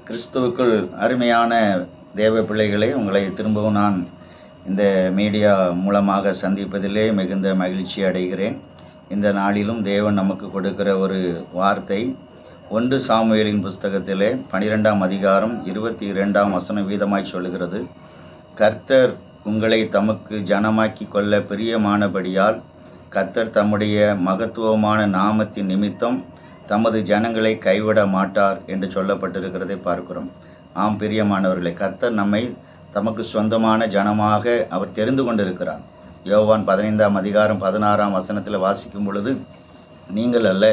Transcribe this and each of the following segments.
கிறிஸ்துவுக்குள் அருமையான தேவ பிள்ளைகளே, உங்களை திரும்பவும் நான் இந்த மீடியா மூலமாக சந்திப்பதிலே மிகுந்த மகிழ்ச்சி அடைகிறேன். இந்த நாளிலும் தேவன் நமக்கு கொடுக்கிற ஒரு வார்த்தை 1 சாமுவேலின் புஸ்தகத்திலே 12ஆம் அதிகாரம் 22ஆம் வசனம் வீதமாய் சொல்லுகிறது. கர்த்தர் உங்களை தமக்கு ஜனமாக்கி கொள்ள பிரியமானபடியால் கர்த்தர் தம்முடைய மகத்துவமான நாமத்தின் நிமித்தம் தமது ஜனங்களை கைவிட மாட்டார் என்று சொல்லப்பட்டிருக்கிறதை பார்க்கிறோம். ஆம் பிரியமானவர்களே, கர்த்தர் நம்மை தமக்கு சொந்தமான ஜனமாக அவர் தெரிந்து கொண்டிருக்கிறார். யோவான் 15ஆம் அதிகாரம் 16ஆம் வசனத்தில் வாசிக்கும் பொழுது, நீங்கள் அல்ல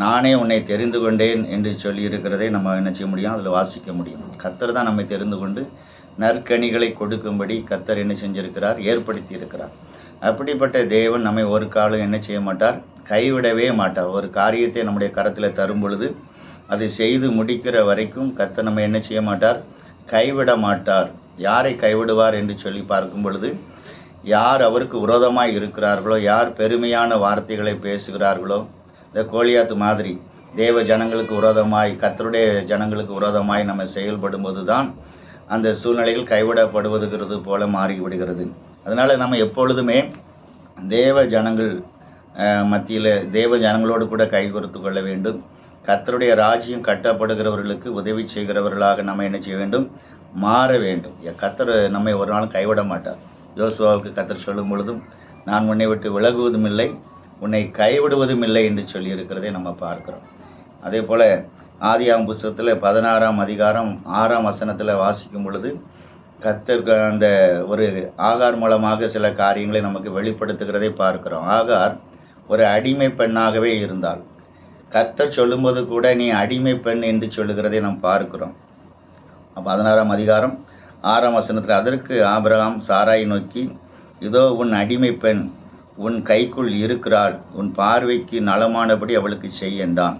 நானே உன்னை தெரிந்து கொண்டேன் என்று சொல்லியிருக்கிறதை நம்ம என்ன செய்ய முடியும், அதில் வாசிக்க முடியும். கர்த்தர் தான் நம்மை தெரிந்து கொண்டு நற்கனிகளை கொடுக்கும்படி கர்த்தர் என்ன செஞ்சிருக்கிறார், ஏற்படுத்தி இருக்கிறார். அப்படிப்பட்ட தேவன் நம்மை ஒரு காலம் என்ன செய்ய மாட்டார், கைவிடவே மாட்டார். ஒரு காரியத்தை நம்முடைய கரத்தில் தரும் பொழுது அதை செய்து முடிக்கிற வரைக்கும் கர்த்தர் நம்ம என்ன செய்ய மாட்டார், கைவிட மாட்டார். யாரை கைவிடுவார் என்று சொல்லி பார்க்கும் பொழுது, யார் அவருக்கு விரோதமாய் இருக்கிறார்களோ, யார் பெருமையான வார்த்தைகளை பேசுகிறார்களோ, இந்த கோலியாத்து மாதிரி தேவ ஜனங்களுக்கு விரோதமாய், கர்த்தருடைய ஜனங்களுக்கு விரோதமாய் நம்ம செயல்படும் போது தான் அந்த சூழ்நிலைகள் கைவிடப்படுவதுங்கிறது போல மாறிவிடுகிறது. அதனால் நம்ம எப்பொழுதுமே தேவ ஜனங்கள் மத்தியில் தேவ ஜனங்களோடு கூட கைகோர்த்து கொள்ள வேண்டும். கர்த்தருடைய ராஜ்யம் கட்டப்படுகிறவர்களுக்கு உதவி செய்கிறவர்களாக நம்ம என்ன செய்ய வேண்டும், மாற வேண்டும். கர்த்தர் நம்மை ஒரு நாளும் கைவிட மாட்டார். யோசுவாவுக்கு கர்த்தர் சொல்லும் பொழுதும், நான் உன்னை விட்டு விலகுவதும் இல்லை, உன்னை கைவிடுவதும் இல்லை என்று சொல்லியிருக்கிறதை நம்ம பார்க்கிறோம். அதே போல் ஆதியாகமம் புஸ்தகத்தில் 16ஆம் அதிகாரம் 6ஆம் வசனத்தில் வாசிக்கும் பொழுது, கர்த்தர் அந்த ஒரு ஆகார் மூலமாக சில காரியங்களை நமக்கு வெளிப்படுத்துகிறதை பார்க்கிறோம். ஆகார் ஒரு அடிமை பெண்ணாகவே இருந்தாள். கர்த்தர் சொல்லும்போது கூட நீ அடிமை பெண் என்று சொல்லுகிறதை நாம் பார்க்கிறோம். 16ஆம் அதிகாரம் 6ஆம் வசனத்தில், அதற்கு ஆபிரகாம் சாராயை நோக்கி, இதோ உன் அடிமை பெண் உன் கைக்குள் இருக்கிறாள், உன் பார்வைக்கு நலமானபடி அவளுக்கு செய் என்றான்.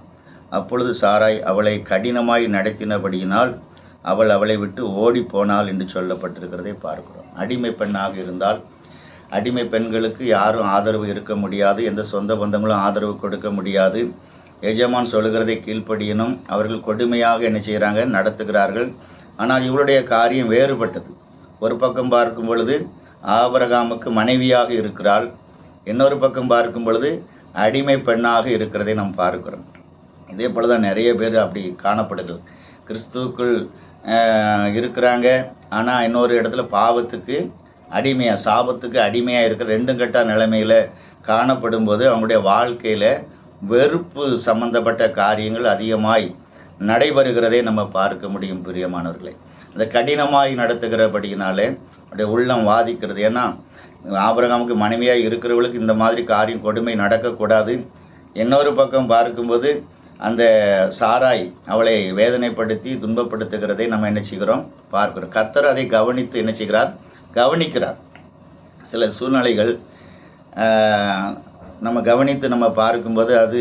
அப்பொழுது சாராய் அவளை கடினமாய் நடத்தினபடியினால் அவள் அவளை விட்டு ஓடி போனாள் என்று சொல்லப்பட்டிருக்கிறதை பார்க்கிறோம். அடிமை பெண்ணாக இருந்தால், அடிமை பெண்களுக்கு யாரும் ஆதரவு இருக்க முடியாது, எந்த சொந்த பந்தங்களும் ஆதரவு கொடுக்க முடியாது. எஜமான் சொல்லுகிறதை கீழ்ப்படியணும். அவர்கள் கொடுமையாக என்ன செய்கிறாங்க, நடத்துகிறார்கள். ஆனால் இவளுடைய காரியம் வேறுபட்டது. ஒரு பக்கம் பார்க்கும் பொழுது ஆபிரகாமுக்கு மனைவியாக இருக்கிறாள், இன்னொரு பக்கம் பார்க்கும் பொழுது அடிமை பெண்ணாக இருக்கிறதை நாம் பார்க்கிறோம். இதே போல தான் நிறைய பேர் அப்படி காணப்படுகிறது. கிறிஸ்துவுக்குள் இருக்கிறாங்க, ஆனால் இன்னொரு இடத்துல பாவத்துக்கு அடிமையாக, சாபத்துக்கு அடிமையாக இருக்கிற ரெண்டும் கெட்ட நிலைமையில் காணப்படும் போது அவங்களுடைய வாழ்க்கையில் வெறுப்பு சம்பந்தப்பட்ட காரியங்கள் அதிகமாய் நடைபெறுகிறதை நம்ம பார்க்க முடியும். பிரியமானவர்களே, அந்த கடினமாய் நடத்துகிறபடியினாலே அப்படியே உள்ளம் வாதிக்கிறது. ஏன்னா ஆபிரகாமுக்கு மனைவியாக இருக்கிறவர்களுக்கு இந்த மாதிரி காரியம் கொடுமை நடக்கக்கூடாது. இன்னொரு பக்கம் பார்க்கும்போது அந்த சாராய் அவளை வேதனைப்படுத்தி துன்பப்படுத்துகிறதை நம்ம என்ன செய்கிறோம், பார்க்கிறோம். கர்த்தர் அதை கவனித்து என்ன செய்கிறார், கவனிக்கிறார். சில சூழ்நிலைகள் நம்ம கவனித்து நம்ம பார்க்கும்போது அது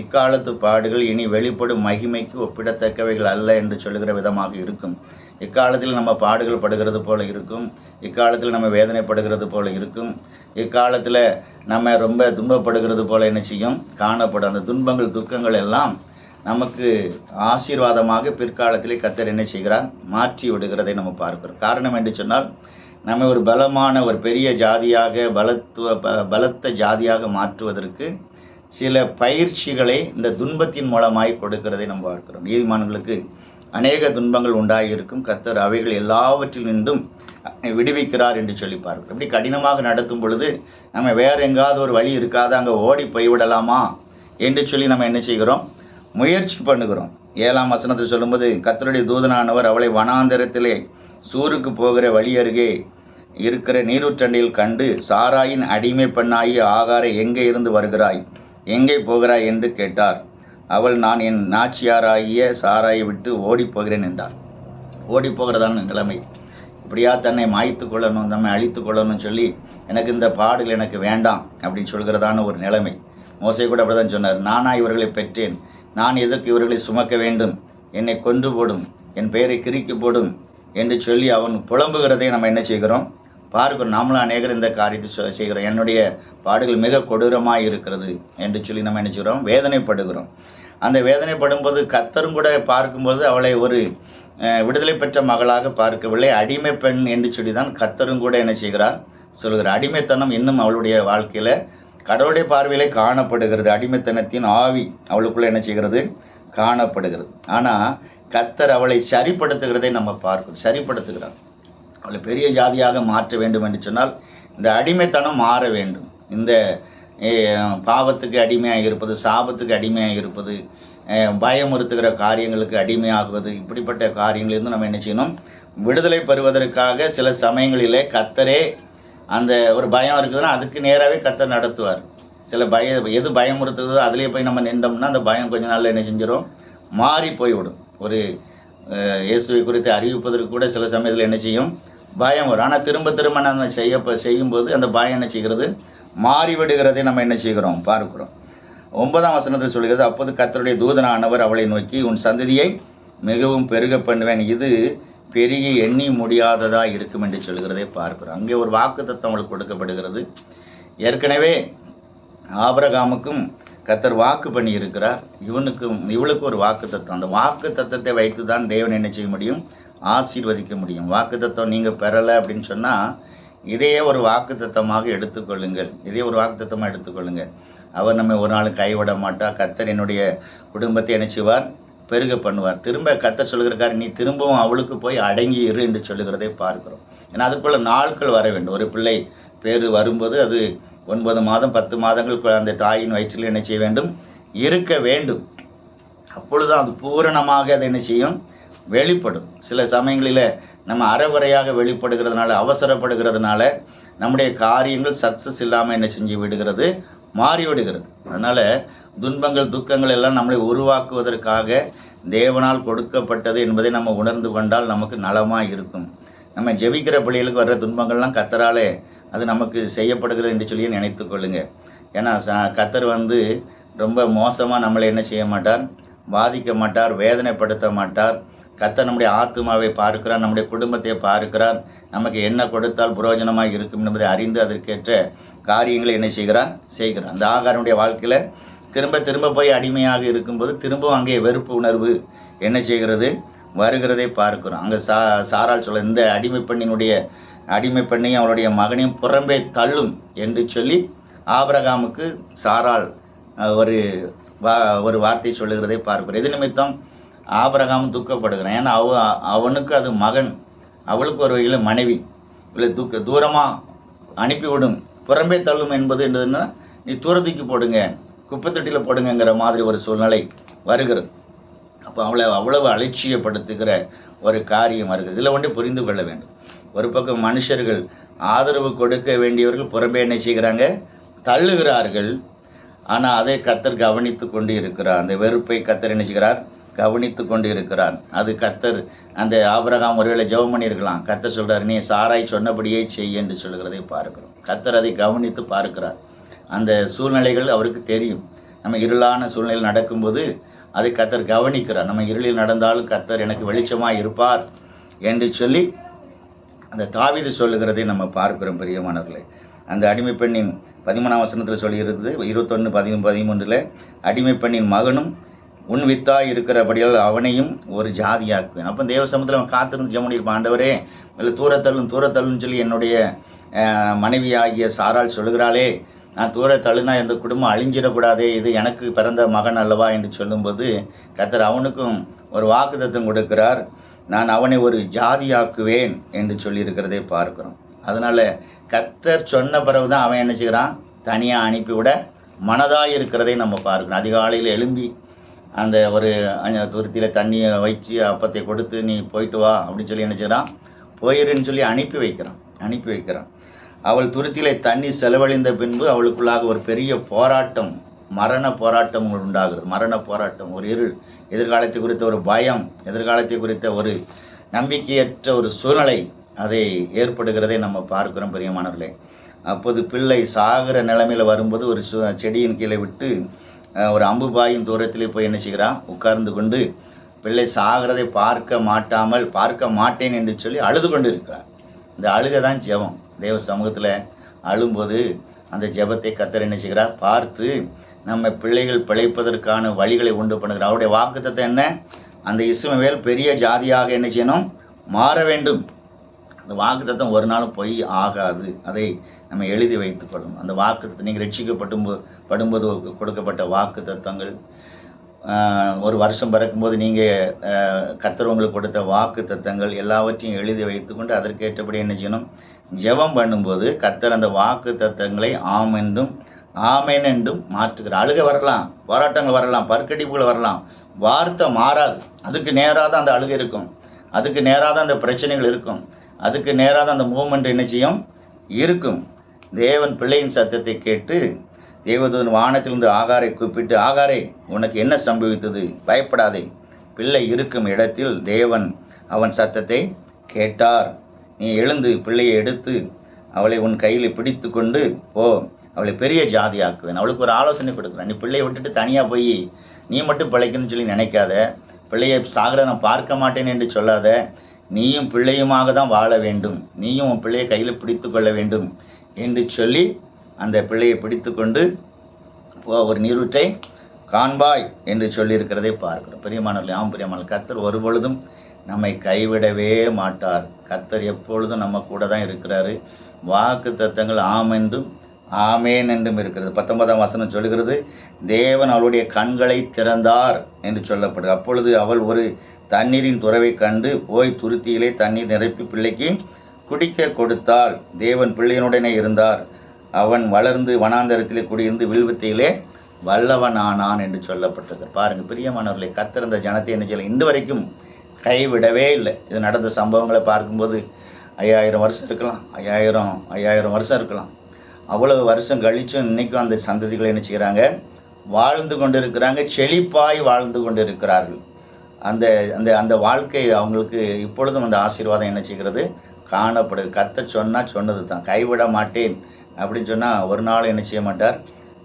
இக்காலத்து பாடுகள் இனி வெளிப்படும் மகிமைக்கு ஒப்பிடத்தக்கவைகள் அல்ல என்று சொல்லுகிற விதமாக இருக்கும். இக்காலத்தில் நம்ம பாடுகள் படுகிறது போல இருக்கும், இக்காலத்தில் நம்ம வேதனைப்படுகிறது போல இருக்கும், இக்காலத்தில் நம்ம ரொம்ப துன்பப்படுகிறது போல என்ன செய்யும், காணப்படும். அந்த துன்பங்கள் துக்கங்கள் எல்லாம் நமக்கு ஆசீர்வாதமாக பிற்காலத்திலே கர்த்தர் என்ன செய்கிறார், மாற்றி விடுகிறதை நம்ம பார்க்கிறோம். காரணம் என்று சொன்னால், நம்ம ஒரு பலமான ஒரு பெரிய ஜாதியாக பலத்த ஜாதியாக மாற்றுவதற்கு சில பயிற்சிகளை இந்த துன்பத்தின் மூலமாய் கொடுக்கிறதை நம்ம பார்க்கிறோம். நீதிமான்களுக்கு அநேக துன்பங்கள் உண்டாகியிருக்கும், கர்த்தர் அவைகள் எல்லாவற்றில் நின்றும் விடுவிக்கிறார் என்று சொல்லி பார்க்கிறோம். இப்படி கடினமாக நடத்தும் பொழுது நம்ம வேற எங்காவது ஒரு வழி இருக்காது, அங்கே ஓடி போய்விடலாமா என்று சொல்லி நம்ம என்ன செய்கிறோம், முயற்சி பண்ணுகிறோம். 7ஆம் வசனத்தில் சொல்லும்போது, கர்த்தருடைய தூதனானவர் அவளை வனாந்தரத்திலே சூருக்கு போகிற வழி அருகே இருக்கிற நீரூற்றண்டையில் கண்டு, சாராயின் அடிமை பெண்ணாகி ஆகாரை எங்கே இருந்து வருகிறாய், எங்கே போகிறாய் என்று கேட்டார். அவள், நான் என் நாச்சியாராகிய சாராயை விட்டு ஓடி போகிறேன் என்றார். ஓடி போகிறதான நிலைமை. இப்படியா தன்னை மாய்த்து கொள்ளணும், நம்மை அழித்து கொள்ளணும்னு சொல்லி, எனக்கு இந்த பாடுகள் எனக்கு வேண்டாம் அப்படின்னு சொல்கிறதான ஒரு நிலைமை. மோசே கூட அப்படி தான் சொன்னார், நானா இவர்களை பெற்றேன், நான் எதற்கு இவர்களை சுமக்க வேண்டும், என்னை கொன்று போடும், என் பெயரை கிறுக்கி போடும் என்று சொல்லி அவன் புலம்புகிறதை நம்ம என்ன செய்கிறோம், பார்க்கிறோம். நாமளும் அநேகர் இந்த காரியத்தை செய்கிறோம். என்னுடைய பாடுகள் மிக கொடூரமாக இருக்கிறது என்று சொல்லி நம்ம என்ன செய்கிறோம், வேதனைப்படுகிறோம். அந்த வேதனைப்படும்போது கர்த்தரும் கூட பார்க்கும்போது அவளை ஒரு விடுதலை பெற்ற மகளாக பார்க்கவில்லை, அடிமை பெண் என்று சொல்லி தான் கர்த்தரும் கூட என்ன செய்கிறார் சொல்கிறார். அடிமைத்தனம் இன்னும் அவளுடைய வாழ்க்கையில் கடவுளுடைய பார்வையிலே காணப்படுகிறது. அடிமைத்தனத்தின் ஆவி அவளுக்குள்ளே என்ன செய்கிறது, காணப்படுகிறது. ஆனால் கர்த்தர் அவளை சரிப்படுத்துகிறதை நம்ம பார்க்கிறோம். சரிப்படுத்துகிறார். அவளை பெரிய ஜாதியாக மாற்ற வேண்டும் என்று சொன்னால் இந்த அடிமைத்தனம் மாற வேண்டும். இந்த பாவத்துக்கு அடிமையாக இருப்பது, சாபத்துக்கு அடிமையாக இருப்பது, பயமுறுத்துகிற காரியங்களுக்கு அடிமையாகுவது, இப்படிப்பட்ட காரியங்களிலிருந்து நம்ம என்ன செய்யணும், விடுதலை பெறுவதற்காக சில சமயங்களிலே கர்த்தரே அந்த ஒரு பயம் இருக்குதுன்னா அதுக்கு நேராகவே கர்த்தர் நடத்துவார். சில எது பயமுறுத்துதோ அதிலே போய் நம்ம நின்றோம்னா அந்த பயம் கொஞ்ச நாளில் என்ன செஞ்சிடும், மாறி போய்விடும். ஒரு இயேசுவை குறித்து அறிவிப்பதற்கு கூட சில சமயத்தில் என்ன செய்யும், பயம் வரும். ஆனால் திரும்ப திரும்ப நம்ம செய்யும்போது அந்த பயம் என்ன செய்கிறது, மாறிவிடுகிறதை நம்ம என்ன செய்கிறோம் பார்க்கிறோம். 9ஆம் வசனத்தில் சொல்கிறது, அப்போது கர்த்தருடைய தூதனானவர் அவளை நோக்கி, உன் சந்ததியை மிகவும் பெருக பண்ணுவேன், இது பெரிய எண்ணி முடியாததா இருக்கும் என்று சொல்கிறதை பார்க்கிறோம். அங்கே ஒரு வாக்குத்தத்தம் அவளுக்கு கொடுக்கப்படுகிறது. ஏற்கனவே ஆபிரகாமுக்கும் கர்த்தர் வாக்கு பண்ணி இருக்கிறார், இவளுக்கு ஒரு வாக்குத்தத்தம். அந்த வாக்குத்தத்தத்தை வைத்து தான் தேவன் என்ன செய்ய முடியும், ஆசீர்வதிக்க முடியும். வாக்குத்தத்தம் நீங்கள் பெறலை அப்படின்னு சொன்னால் இதையே ஒரு வாக்குத்தத்தமாக எடுத்துக்கொள்ளுங்கள். இதே ஒரு வாக்குத்தத்தமாக எடுத்துக்கொள்ளுங்கள். அவர் நம்ம ஒரு நாள் கைவிட மாட்டார். கர்த்தர் என்னுடைய குடும்பத்தை என்ன செய்வார், பெருக பண்ணுவார். திரும்ப கர்த்தர் சொல்கிறார், நீ திரும்பவும் அவளுக்கு போய் அடங்கி இரு என்று சொல்லுகிறதை பார்க்கிறோம். ஏன்னா அதுக்குள்ள நாட்கள் வர வேண்டும். ஒரு பிள்ளை பேர் வரும்போது அது 9 மாதம் 10 மாதங்கள் அந்த தாயின் வயிற்றில் என்ன செய்ய வேண்டும், இருக்க வேண்டும். அப்பொழுது அது பூரணமாக அதை என்ன செய்யும், வெளிப்படும். சில சமயங்களில் நம்ம அறகுறையாக வெளிப்படுகிறதுனால, அவசரப்படுகிறதுனால நம்முடைய காரியங்கள் சக்ஸஸ் இல்லாமல் என்ன செஞ்சு விடுகிறது, மாறிவிடுகிறது. அதனால் துன்பங்கள் துக்கங்கள் எல்லாம் நம்மளை உருவாக்குவதற்காக தேவனால் கொடுக்கப்பட்டது என்பதை நம்ம உணர்ந்து கொண்டால் நமக்கு நலமாக இருக்கும். நம்ம ஜெபிக்கிற பிள்ளைகளுக்கு வர்ற துன்பங்கள்லாம் கர்த்தராலே அது நமக்கு செய்யப்படுகிறது என்று சொல்லி நினைத்து கொள்ளுங்க. ஏன்னா கர்த்தர் ரொம்ப மோசமாக நம்மளை என்ன செய்ய மாட்டார், பாதிக்க மாட்டார், வேதனைப்படுத்த மாட்டார். கர்த்தர் நம்முடைய ஆத்துமாவை பார்க்கிறார், நம்முடைய குடும்பத்தை பார்க்கிறார். நமக்கு என்ன கொடுத்தால் புரோஜனமாக இருக்கும் என்பதை அறிந்து அதற்கேற்ற காரியங்களை என்ன செய்கிறார், செய்கிறார். அந்த ஆகாரனுடைய வாழ்க்கையில் திரும்ப திரும்ப போய் அடிமையாக இருக்கும்போது திரும்பவும் அங்கே வெறுப்பு உணர்வு என்ன செய்கிறது, வருகிறதை பார்க்கிறோம். அங்கே சாராள் சொல்ல, இந்த அடிமை பெண்ணையும் அவருடைய மகனையும் புறம்பே தள்ளும் என்று சொல்லி ஆபிரகாமுக்கு சாராள் ஒரு வார்த்தை சொல்லுகிறதை பார்க்கிறோம். எது நிமித்தம் ஆபிரகாம் துக்கப்படுகிறான். ஏன்னா அவனுக்கு அது மகன், அவளுக்கு ஒரு வகையில் மனைவி. இல்லை தூரமாக அனுப்பிவிடும், புறம்பே தள்ளும் என்பது என்னதுன்னா நீ தூரத்துக்கு போடுங்க, குப்பைத்தொட்டியில் போடுங்கிற மாதிரி ஒரு சூழ்நிலை வருகிறது. அப்போ அவளை அவ்வளவு அலட்சியப்படுத்துகிற ஒரு காரியம் வருகிறது. இதில் ஒன்றே புரிந்து கொள்ள வேண்டும். ஒரு பக்கம் மனுஷர்கள் ஆதரவு கொடுக்க வேண்டியவர்கள் புறம்பே என்ன செய்கிறாங்க, தள்ளுகிறார்கள். ஆனால் அதை கர்த்தர் கவனித்து கொண்டு இருக்கிறார். அந்த வெறுப்பை கர்த்தர் என்ன செய்கிறார், கவனித்து கொண்டு இருக்கிறார். அது கர்த்தர் அந்த ஆபிரகாம் ஒருவேளை ஜெபம் பண்ணியிருக்கலாம். கர்த்தர் சொல்கிறார், நீ சாராய் சொன்னபடியே செய் என்று சொல்கிறதை பார்க்கிறோம். கர்த்தர் அதை கவனித்து பார்க்கிறார். அந்த சூழ்நிலைகள் அவருக்கு தெரியும். நம்ம இருளான சூழ்நிலையில் நடக்கும்போது அதை கர்த்தர் கவனிக்கிறார். நம்ம இருளில் நடந்தாலும் கர்த்தர் எனக்கு வெளிச்சமாக இருப்பார் என்று சொல்லி அந்த தாவீது சொல்லுகிறதை நம்ம பார்க்கிறோம். பிரியமானவர்களே, அந்த அடிமை பெண்ணின் 13ஆம் வசனத்தில் சொல்லியிருக்குது, 21:13 அடிமை பெண்ணின் மகனும் உன் வித்தாய் இருக்கிறபடியால் அவனையும் ஒரு ஜாதியாக்குவேன். அப்போ தேவ சமூகத்தில் அவன் காத்திருந்து ஜெபம் பண்ணியிருப்பான், ஆண்டவரே இல்லை தூரத்தள்ளுன்னு சொல்லி என்னுடைய மனைவியாகிய சாராள் சொல்லுகிறாளே, நான் தள்ளுனா இந்த குடும்பம் அழிஞ்சிடக்கூடாதே, இது எனக்கு பிறந்த மகன் அல்லவா என்று சொல்லும்போது கர்த்தர் அவனுக்கும் ஒரு வாக்குத்தத்தம் கொடுக்கிறார், நான் அவனை ஒரு ஜாதியாக்குவேன் என்று சொல்லியிருக்கிறதை பார்க்கிறோம். அதனால் கர்த்தர் சொன்ன பிறகு தான் அவன் என்ன செய்கிறான், தனியாக அனுப்பிவிட மனதாக இருக்கிறதை நம்ம பார்க்கிறோம். அதிகாலையில் எழும்பி அந்த ஒரு துருத்தியில் தண்ணியை வச்சு அப்பத்தை கொடுத்து நீ போயிட்டு வா அப்படின்னு சொல்லி என்ன செய்கிறான், போயிருன்னு சொல்லி அனுப்பி வைக்கிறான். அவள் துருத்தியிலே தண்ணி செலவழிந்த பின்பு அவளுக்குள்ளாக ஒரு பெரிய போராட்டம், மரண போராட்டம் உண்டாகிறது. மரண போராட்டம், ஒரு இருள், எதிர்காலத்தை குறித்த ஒரு பயம், எதிர்காலத்தை குறித்த ஒரு நம்பிக்கையற்ற ஒரு சூழ்நிலை அதை ஏற்படுகிறதை நம்ம பார்க்கிறோம். பிரியமானவர்களே, அப்போது பிள்ளை சாகிற நிலைமையில் வரும்போது ஒரு செடியின் கீழே விட்டு ஒரு அம்புபாயின் தூரத்திலே போய் என்ன செய்கிறான், உட்கார்ந்து கொண்டு பிள்ளை சாகிறதை பார்க்க மாட்டேன் என்று சொல்லி அழுது கொண்டு இருக்கிறார். இந்த அழுகை தான் ஜெபம். தேவ சமூகத்தில் அழும்போது அந்த ஜெபத்தை கர்த்தர் என்ன செய்கிறார்? பார்த்து நம்ம பிள்ளைகள் பிழைப்பதற்கான வழிகளை உண்டு பண்ணுகிறார். அவருடைய வாக்குத்தத்தம் என்ன? அந்த இஸ்மவேல் பெரிய ஜாதியாக என்ன செய்யணும்? மாற வேண்டும். அந்த வாக்குத்தத்தம் ஒரு நாளும் பொய் ஆகாது. அதை நம்ம எழுதி வைத்துக் கொள்ளணும். அந்த வாக்குத்தத்தம் நீங்கள் ரட்சிக்கப்படும்போது கொடுக்கப்பட்ட வாக்குத்தத்தங்கள், ஒரு வருஷம் பிறக்கும்போது நீங்கள் கர்த்தர் உங்களுக்கு கொடுத்த வாக்குத்தத்தங்கள் எல்லாவற்றையும் எழுதி வைத்துக்கொண்டு அதற்கேற்றபடி என்ன செய்யணும்? ஜெபம் பண்ணும்போது கர்த்தர் அந்த வாக்குத்தத்தங்களை ஆம் என்றும் ஆமேன் என்றும் மாற்றுகிறார். அழுகை வரலாம், போராட்டங்கள் வரலாம், பற்கடிப்புகள் வரலாம், வார்த்தை மாறாது. அதுக்கு நேராக தான் அந்த அழுகை இருக்கும், அதுக்கு நேராக தான் அந்த பிரச்சனைகள் இருக்கும், அதுக்கு நேராக தான் அந்த மூமெண்ட் என்ன செய்யும்? இருக்கும். தேவன் பிள்ளையின் சத்தத்தை கேட்டு தேவதூதன் வானத்திலிருந்து ஆகாரை கூப்பிட்டு, ஆகாரே உனக்கு என்ன சம்பவித்தது? பயப்படாதே. பிள்ளை இருக்கும் இடத்தில் தேவன் அவன் சத்தத்தை கேட்டார். நீ எழுந்து பிள்ளையை எடுத்து அவளை உன் கையில் பிடித்து கொண்டு போ, அவளை பெரிய ஜாதி ஆக்குவேன். அவளுக்கு ஒரு ஆலோசனை கொடுக்குறேன். நீ பிள்ளையை விட்டுட்டு தனியாக போய் நீ மட்டும் பிழைக்கணும்னு சொல்லி நினைக்காத. பிள்ளையை சாகிறத நான் பார்க்க மாட்டேன் என்று சொல்லாத. நீயும் பிள்ளையுமாக தான் வாழ வேண்டும், நீயும் உன் பிள்ளையை கையில் பிடித்து கொள்ள வேண்டும் என்று சொல்லி அந்த பிள்ளையை பிடித்து கொண்டு ஒரு நீரூற்றை காண்பாய் என்று சொல்லியிருக்கிறதை பார்க்கிறோம். பிரியமானவர்களே, ஆம் பிரியமானவர்களே, கர்த்தர் ஒருபொழுதும் நம்மை கைவிடவே மாட்டார். கர்த்தர் எப்பொழுதும் நம்ம கூட தான் இருக்கிறாரு. வாக்குத்தத்தங்கள் ஆம் என்றும் ஆமேன் என்றும் இருக்கிறது. 19ஆம் வசனம் சொல்கிறது, தேவன் அவளுடைய கண்களை திறந்தார் என்று சொல்லப்படுது. அப்பொழுது அவள் ஒரு தண்ணீரின் துறவை கண்டு போய் துருத்தியிலே தண்ணீர் நிரப்பி பிள்ளைக்கு குடிக்க கொடுத்தாள். தேவன் பிள்ளையனுடனே இருந்தார். அவன் வளர்ந்து வனாந்தரத்திலே குடியிருந்து வில்வித்தையிலே வல்லவனானான் என்று சொல்லப்பட்டது. பாருங்கள் பிரியமானவர்களை, கர்த்தர் இந்த ஜனத்தை என்ன செய்யலை? இன்று வரைக்கும் கைவிடவே இல்லை. இது நடந்த சம்பவங்களை பார்க்கும்போது 5000 வருஷம் இருக்கலாம், 5000 வருஷம் இருக்கலாம். அவ்வளவு வருஷம் கழிச்சும் இன்றைக்கும் அந்த சந்ததிகளை என்ன செய்கிறாங்க? வாழ்ந்து கொண்டு இருக்கிறாங்க, செழிப்பாய் வாழ்ந்து கொண்டு இருக்கிறார்கள். அந்த அந்த அந்த வாழ்க்கை அவங்களுக்கு இப்பொழுதும் அந்த ஆசீர்வாதம் என்ன செய்கிறது? காணப்படுது. கர்த்தர் சொன்னால் சொன்னது தான். கைவிட மாட்டேன் அப்படின்னு சொன்னால் ஒரு நாள் என்ன செய்ய மாட்டார்?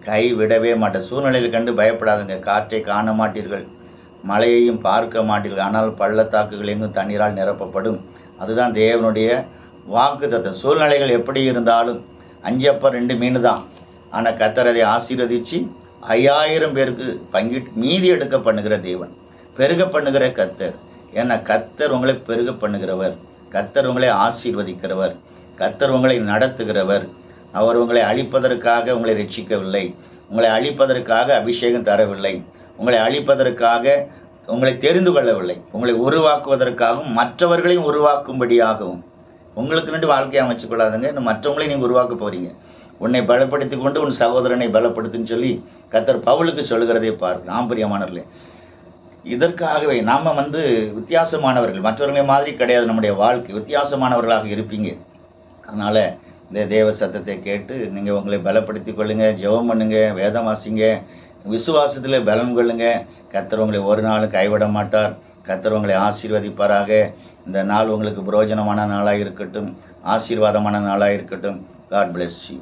கைவிடவே மாட்டார். சூழ்நிலையில் கண்டு பயப்படாதுங்க. காற்றை காண மாட்டீர்கள், மழையையும் பார்க்க மாட்டீர்கள், ஆனால் பள்ளத்தாக்குகள் எங்கும் தண்ணீரால் நிரப்பப்படும். அதுதான் தேவனுடைய வாக்குத்தத்தம். சூழ்நிலைகள் எப்படி இருந்தாலும் 5 அப்பம் 2 மீன் தான். ஆனால் கர்த்தர் அதை ஆசீர்வதித்து 5000 பேருக்கு பங்கிட்டு மீதி எடுக்க பண்ணுகிற தேவன், பெருக பண்ணுகிற கர்த்தர். ஏன்னா கர்த்தர் உங்களை பெருக பண்ணுகிறவர், கர்த்தர் உங்களை ஆசீர்வதிக்கிறவர், கர்த்தர் உங்களை நடத்துகிறவர். அவர் உங்களை அழிப்பதற்காக உங்களை ரட்சிக்கவில்லை, உங்களை அழிப்பதற்காக அபிஷேகம் தரவில்லை, உங்களை அழிப்பதற்காக உங்களை தெரிந்து கொள்ளவில்லை, உங்களை உருவாக்குவதற்காகவும் மற்றவர்களையும் உருவாக்கும்படியாகவும். உங்களுக்கு ரெண்டு வாழ்க்கையை அமைச்சு கொள்ளாதுங்க, இன்னும் மற்றவங்களையும் நீங்கள் உருவாக்க போகிறீங்க. உன்னை பலப்படுத்தி கொண்டு உன் சகோதரனை பலப்படுத்துன்னு சொல்லி கர்த்தர் பவுலுக்கு சொல்கிறதை பார்க்கலாம். ஆம்பரியமானவர்களே, இதற்காகவே நாம் வித்தியாசமானவர்கள், மற்றவர்களை மாதிரி கிடையாது. நம்முடைய வாழ்க்கை வித்தியாசமானவர்களாக இருப்பீங்க. அதனால் இந்த தேவ சத்தத்தை கேட்டு நீங்கள் உங்களை பலப்படுத்தி கொள்ளுங்கள், ஜெபம் பண்ணுங்க, வேதம் வாசிங்க, விசுவாசத்தில் பலம் கொள்ளுங்க. கர்த்தர் உங்களை ஒரு நாளும் கைவிட மாட்டார். கர்த்தர் உங்களை ஆசீர்வதிப்பாராக. இந்த நாள் உங்களுக்கு பிரயோஜனமான நாளாக இருக்கட்டும், ஆசீர்வாதமான நாளாக இருக்கட்டும். God bless you.